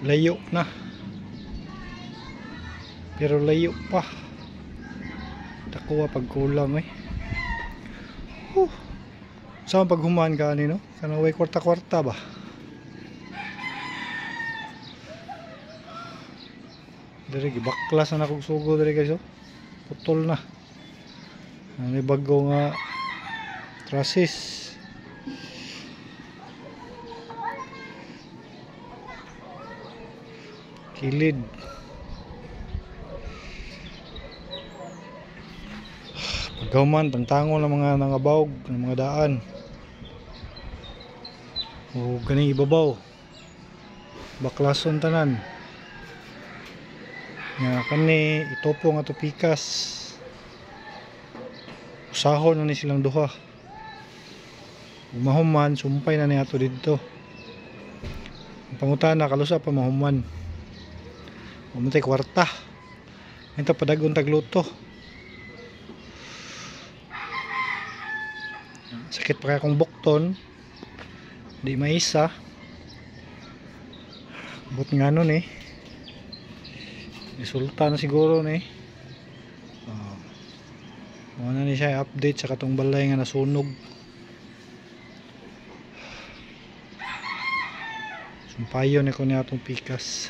layo na, pero layo pa. Takuha pag kulam eh. Saan pag human ka no? Kanaway kwarta-kwarta ba? Dari gibaklas na akong sugo dari guys oh. Putol na. Ano bago nga trasis. Kilid. Pagkauman, tangtango ng mga nangabawg, ng mga daan. O ganing ibabaw. Baklason tanan. Nga kani itopo nga to pikas. Usahon na ni silang duha. Mahuman, sumpay na ni ato dito. Ang pangutana, kalusa pa mahuman. Mamatay kwarta. Ito padagon tagluto. Sakit pa kaya kong bukton. Di maisa. But nga nun eh. Resulta na siguro na eh. Muna ni siya update sa katong balay nga nasunog. Sumpayon ako niya itong pikas.